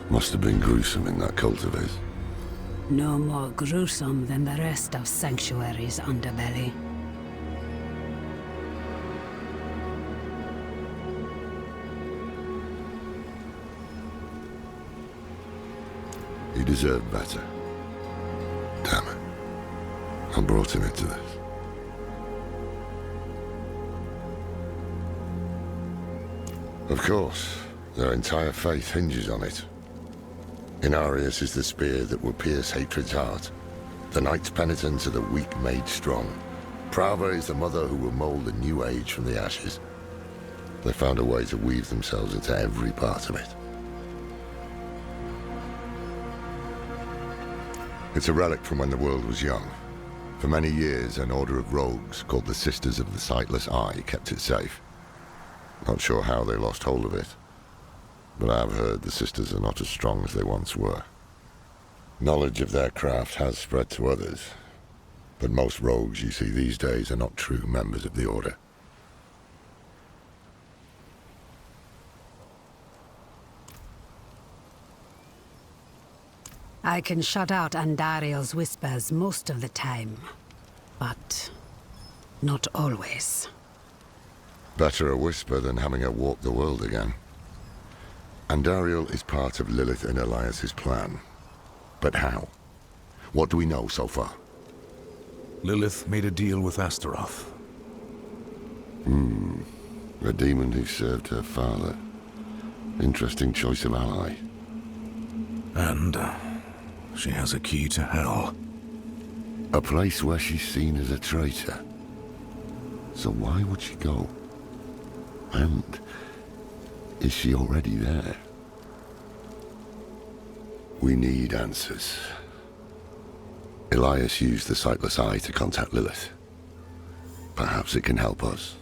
Must have been gruesome in that cult of his. No more gruesome than the rest of Sanctuary's underbelly. He deserved better. Damn it. I brought him into this. Of course, their entire faith hinges on it. Inarius is the spear that will pierce hatred's heart. The Knight's penitents are the weak made strong. Prava is the mother who will mold a new age from the ashes. They found a way to weave themselves into every part of it. It's a relic from when the world was young. For many years, an order of rogues called the Sisters of the Sightless Eye kept it safe. Not sure how they lost hold of it, but I've heard the Sisters are not as strong as they once were. Knowledge of their craft has spread to others, but most rogues you see these days are not true members of the Order. I can shut out Andariel's whispers most of the time, but not always. Better a whisper than having her walk the world again. Andariel is part of Lilith and Elias's plan. But how? What do we know so far? Lilith made a deal with Astaroth. A demon who served her father. Interesting choice of ally. And she has a key to hell. A place where she's seen as a traitor. So why would she go? And is she already there? We need answers. Elias used the Sightless Eye to contact Lilith. Perhaps it can help us.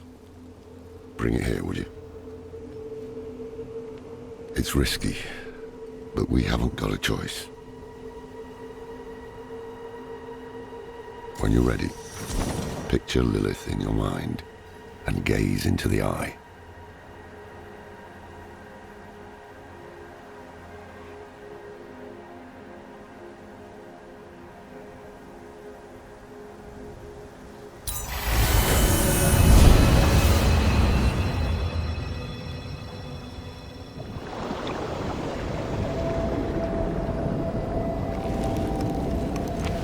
Bring it here, would you? It's risky, but we haven't got a choice. When you're ready, picture Lilith in your mind and gaze into the eye.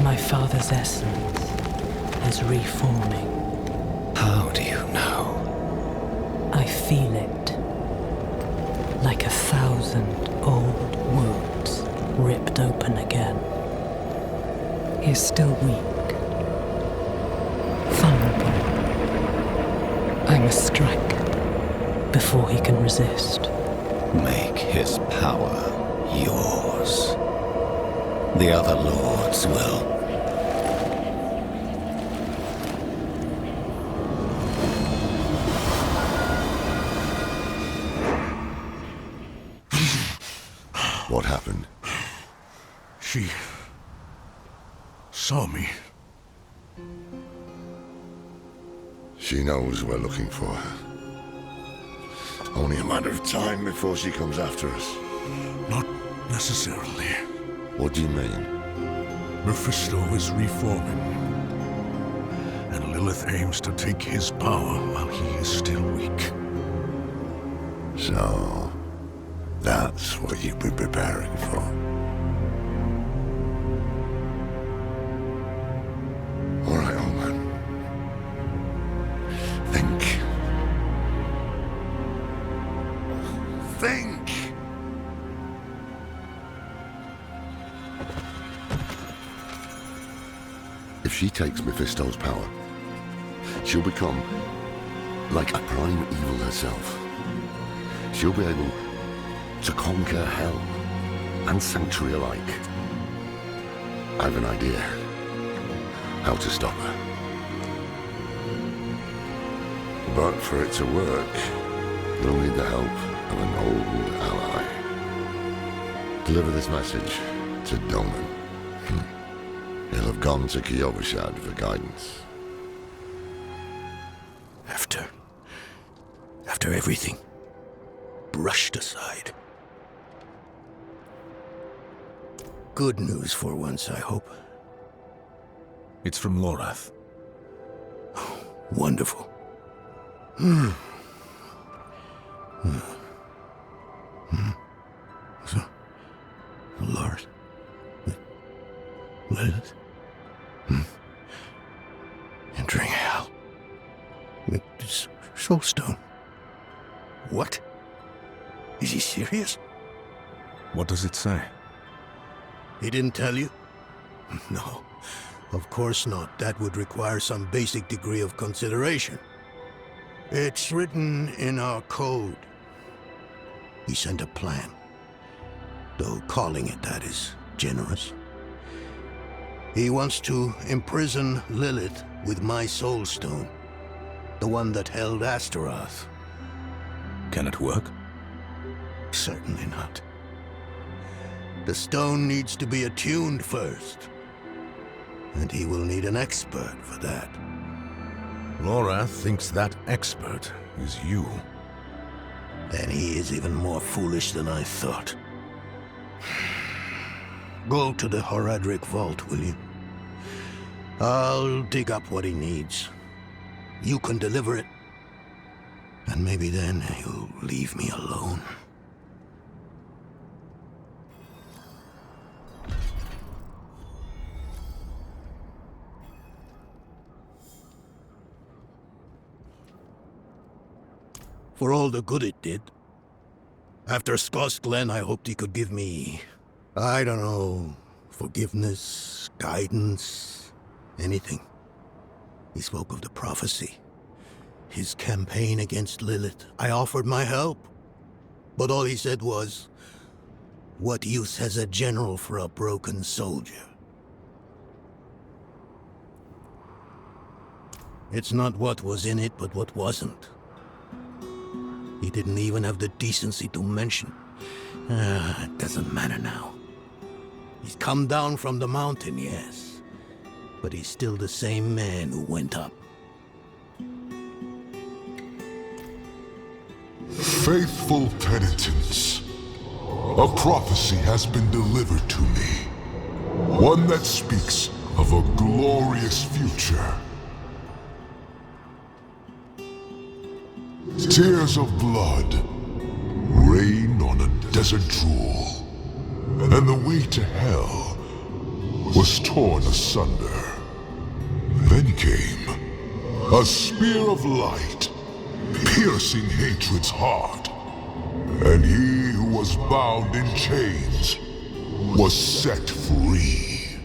My father's essence is reforming. How do you know? I feel it. Like 1,000 old wounds ripped open again. He is still weak. Vulnerable. I must strike before he can resist. Make his power yours. The other lords will. What happened? She saw me. She knows we're looking for her. Only a matter of time before she comes after us. Not necessarily. What do you mean? Mephisto is reforming. And Lilith aims to take his power while he is still weak. So, that's what you've been preparing for. All right, old man. Think. Think! If she takes Mephisto's power, she'll become like a prime evil herself. She'll be able to conquer hell and Sanctuary alike. I have an idea how to stop her. But for it to work, we'll need the help of an old ally. Deliver this message to Doman. He'll have gone to Kyovashad for guidance. After everything brushed aside. good news for once, I hope. It's from Lorath. Wonderful. So, Lord, Lilith, entering hell. It's Soulstone. What? Is he serious? What does it say? He didn't tell you? No, of course not. That would require some basic degree of consideration. It's written in our code. He sent a plan. Though calling it that is generous. He wants to imprison Lilith with my Soulstone. The one that held Astaroth. Can it work? Certainly not. The stone needs to be attuned first. And he will need an expert for that. Lorath thinks that expert is you. Then he is even more foolish than I thought. Go to the Horadric vault, will you? I'll dig up what he needs. You can deliver it. And maybe then you'll leave me alone. For all the good it did. After Skoss Glen, I hoped he could give me, I don't know, forgiveness, guidance, anything. He spoke of the prophecy. His campaign against Lilith. I offered my help. But all he said was, what use has a general for a broken soldier? It's not what was in it, but what wasn't. He didn't even have the decency to mention. It doesn't matter now. He's come down from the mountain, yes. But he's still the same man who went up. Faithful penitents, a prophecy has been delivered to me. One that speaks of a glorious future. Tears of blood rained on a desert drool, and the way to hell was torn asunder. Then came a spear of light, piercing hatred's heart, and he who was bound in chains was set free.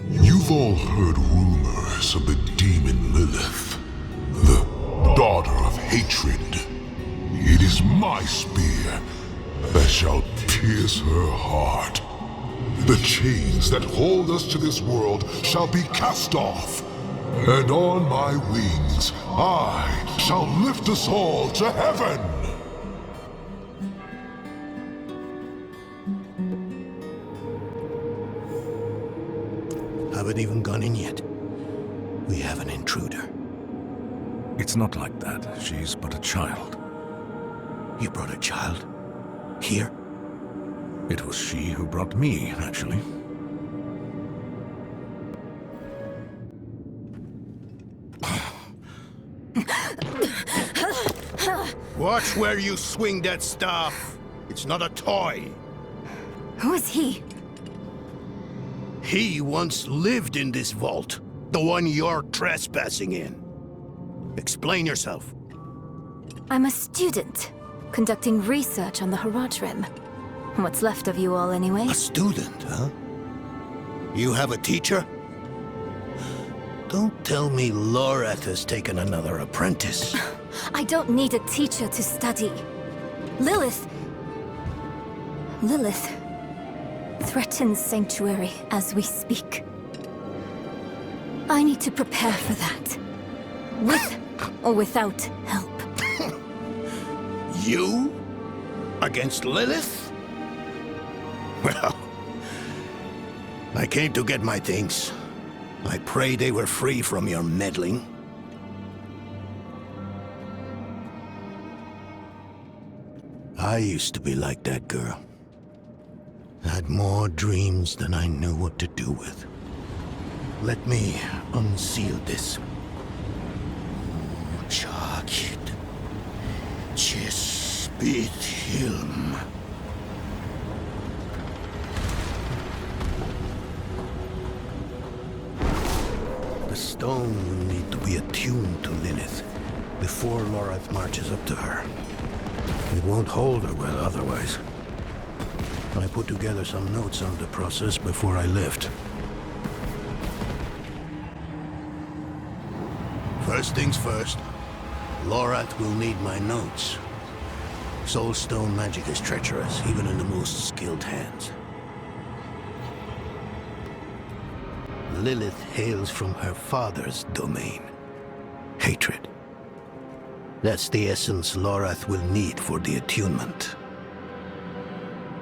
You've all heard rumors of the demon Lilith, the daughter of hatred. It is my spear that shall pierce her heart. The chains that hold us to this world shall be cast off, and on my wings I shall lift us all to heaven. Haven't even gone in yet. We have an intruder. It's not like that. She's but a child. You brought a child? Here? It was she who brought me, actually. Watch where you swing that staff. It's not a toy. Who is he? He once lived in this vault. The one you're trespassing in. Explain yourself. I'm a student, conducting research on the Horadrim. What's left of you all, anyway? A student, huh? You have a teacher? Don't tell me Lorath has taken another apprentice. I don't need a teacher to study. Lilith threatens Sanctuary as we speak. I need to prepare for that. With or without help. You? Against Lilith? Well, I came to get my things. I pray they were free from your meddling. I used to be like that girl. Had more dreams than I knew what to do with. Let me unseal this. Chakit. Chespit Hilm. The stone will need to be attuned to Lilith before Lorath marches up to her. It won't hold her well otherwise. I put together some notes on the process before I left. First things first, Lorath will need my notes. Soulstone magic is treacherous, even in the most skilled hands. Lilith hails from her father's domain. Hatred. That's the essence Lorath will need for the attunement.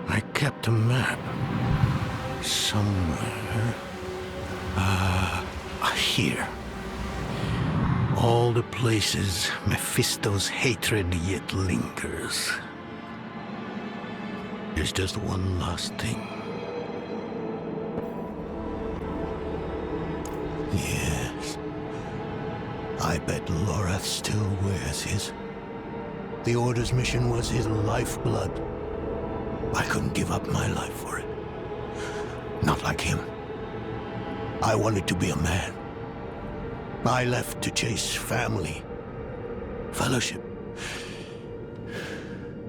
I kept a map. Somewhere. Here. All the places Mephisto's hatred yet lingers. There's just one last thing. Yes. I bet Lorath still wears his. The Order's mission was his lifeblood. I couldn't give up my life for it. Not like him. I wanted to be a man. I left to chase family, fellowship,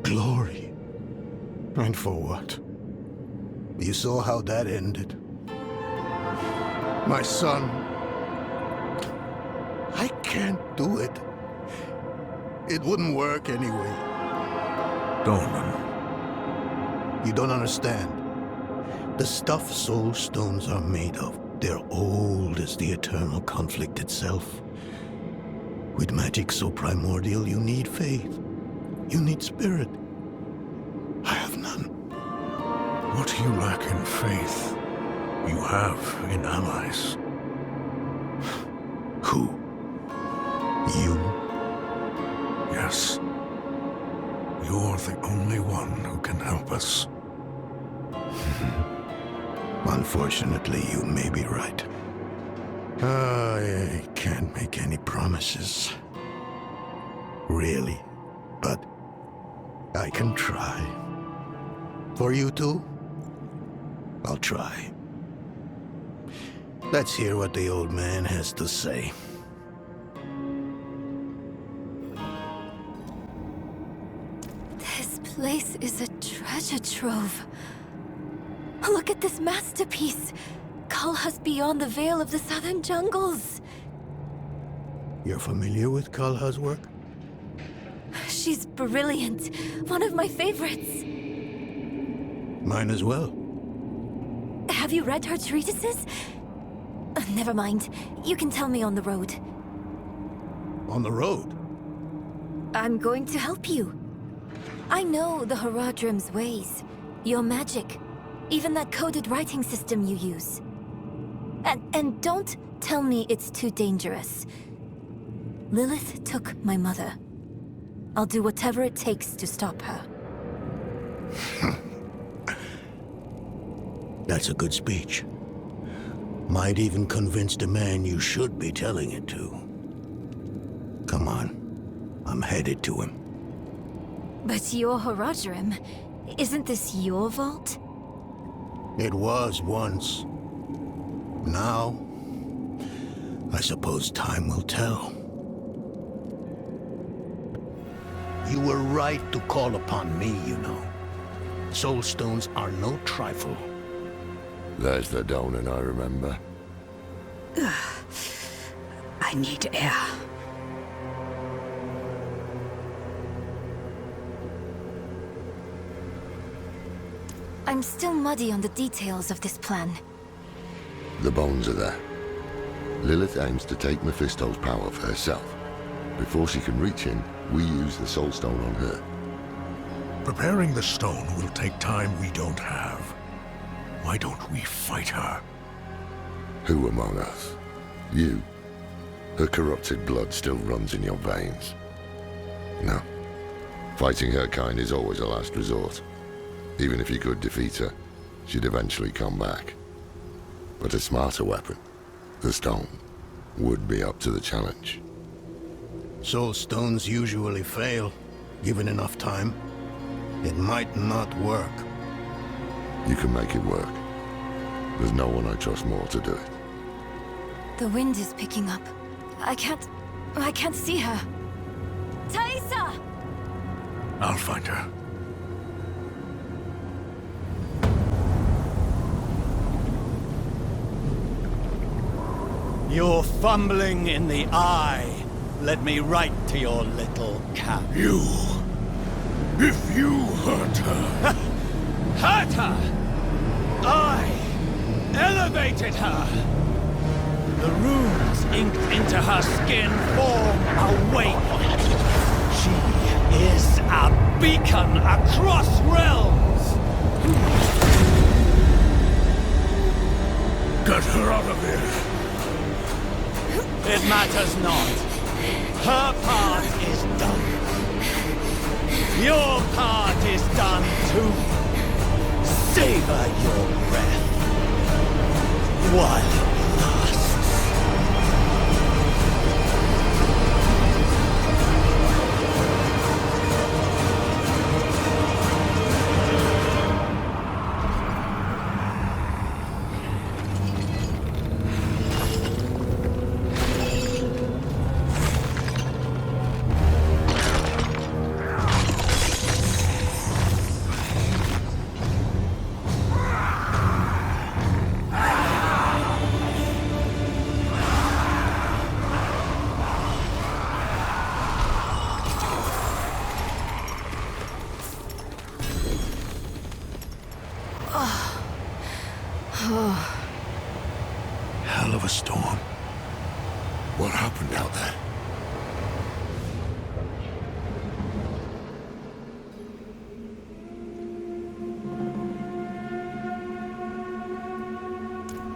glory. And for what? You saw how that ended. My son. I can't do it. It wouldn't work anyway. Dorman. You don't understand. The stuff soul stones are made of, they're old as the eternal conflict itself. With magic so primordial, you need faith. You need spirit. I have none. What you lack in faith, you have in allies. Who? You? Yes. You're the only one who can help us. Unfortunately, you may be right. I can't make any promises. Really. But I can try. For you too? I'll try. Let's hear what the old man has to say. This place is a treasure trove. Look at this masterpiece. Kalhas beyond the veil of the southern jungles. You're familiar with Kalha's work? She's brilliant. One of my favorites. Mine as well. Have you read her treatises? Never mind. You can tell me on the road. On the road? I'm going to help you. I know the Haradrim's ways. Your magic. Even that coded writing system you use. And don't tell me it's too dangerous. Lilith took my mother. I'll do whatever it takes to stop her. That's a good speech. Might even convince the man you should be telling it to. Come on. I'm headed to him. But your Haradrim, isn't this your vault? It was once. Now, I suppose time will tell. You were right to call upon me, you know. Soulstones are no trifle. There's the Donan I remember. I need air. I'm still muddy on the details of this plan. The bones are there. Lilith aims to take Mephisto's power for herself. Before she can reach him, we use the Soul Stone on her. Preparing the stone will take time we don't have. Why don't we fight her? Who among us? You. Her corrupted blood still runs in your veins. No. Fighting her kind is always a last resort. Even if you could defeat her, she'd eventually come back. But a smarter weapon, the stone, would be up to the challenge. Soul stones usually fail, given enough time. It might not work. You can make it work. There's no one I trust more to do it. The wind is picking up. I can't see her. Thaisa! I'll find her. Your fumbling in the eye led me right to your little camp. If you hurt her... Hurt her! I elevated her! The runes inked into her skin form a waypoint. She is a beacon across realms! Get her out of here! It matters not. Her part is done. Your part is done too. Savor your breath while it lasts. Hell of a storm. What happened out there?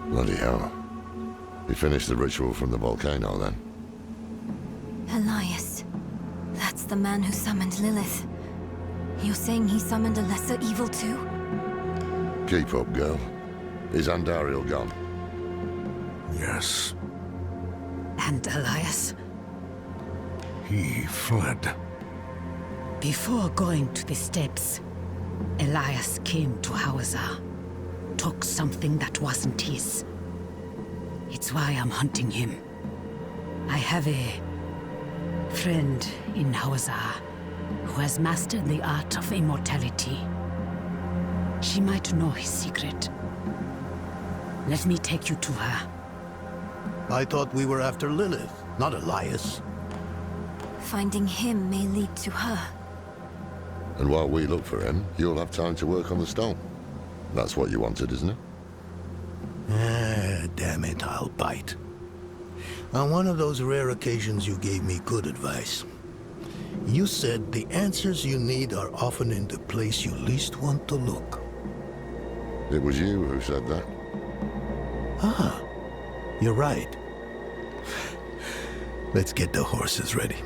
Bloody hell. You finished the ritual from the volcano, then? Elias. That's the man who summoned Lilith. You're saying he summoned a lesser evil too? Keep up, girl. Is Andariel gone? Yes, And Elias? he fled. Before going to the steps, Elias came to Hawazar. Took something that wasn't his. It's why I'm hunting him. I have a friend in Hawazar who has mastered the art of immortality. She might know his secret. Let me take you to her. I thought we were after Lilith, not Elias. Finding him may lead to her. And while we look for him, you'll have time to work on the stone. That's what you wanted, isn't it? Ah, damn it, I'll bite. On one of those rare occasions you gave me good advice. You said the answers you need are often in the place you least want to look. It was you who said that. Ah, you're right. Let's get the horses ready.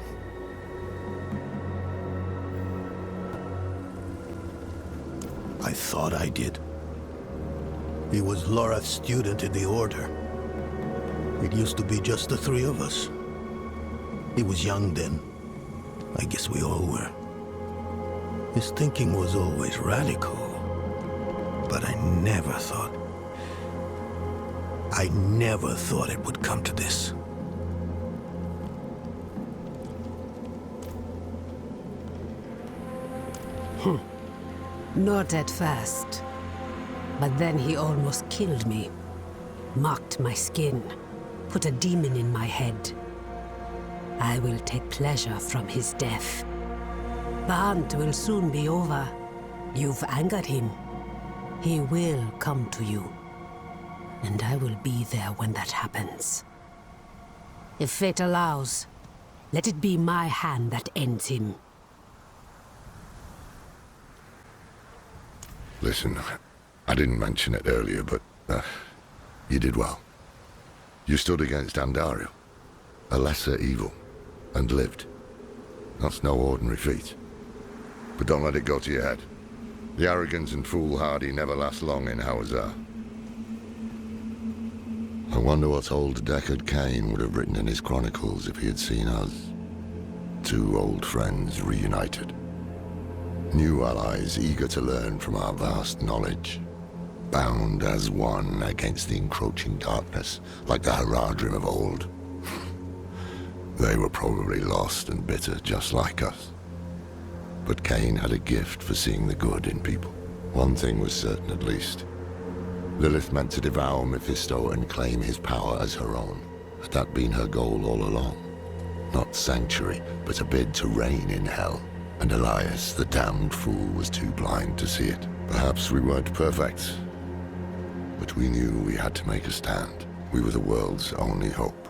I thought I did. He was Lorath's student in the Order. It used to be just the three of us. He was young then. I guess we all were. His thinking was always radical. But I never thought it would come to this. Not at first. But then he almost killed me. Marked my skin. Put a demon in my head. I will take pleasure from his death. The hunt will soon be over. You've angered him. He will come to you. And I will be there when that happens. If fate allows, let it be my hand that ends him. Listen, I didn't mention it earlier, but you did well. You stood against Andariel, a lesser evil, and lived. That's no ordinary feat. But don't let it go to your head. The arrogant and foolhardy never last long in Hauser. I wonder what old Deckard Cain would have written in his chronicles if he had seen us. Two old friends reunited. New allies eager to learn from our vast knowledge. Bound as one against the encroaching darkness, like the Haradrim of old. They were probably lost and bitter, just like us. But Cain had a gift for seeing the good in people. One thing was certain, at least. Lilith meant to devour Mephisto and claim his power as her own. Had that been her goal all along? Not sanctuary, but a bid to reign in hell. And Elias, the damned fool, was too blind to see it. Perhaps we weren't perfect, but we knew we had to make a stand. We were the world's only hope.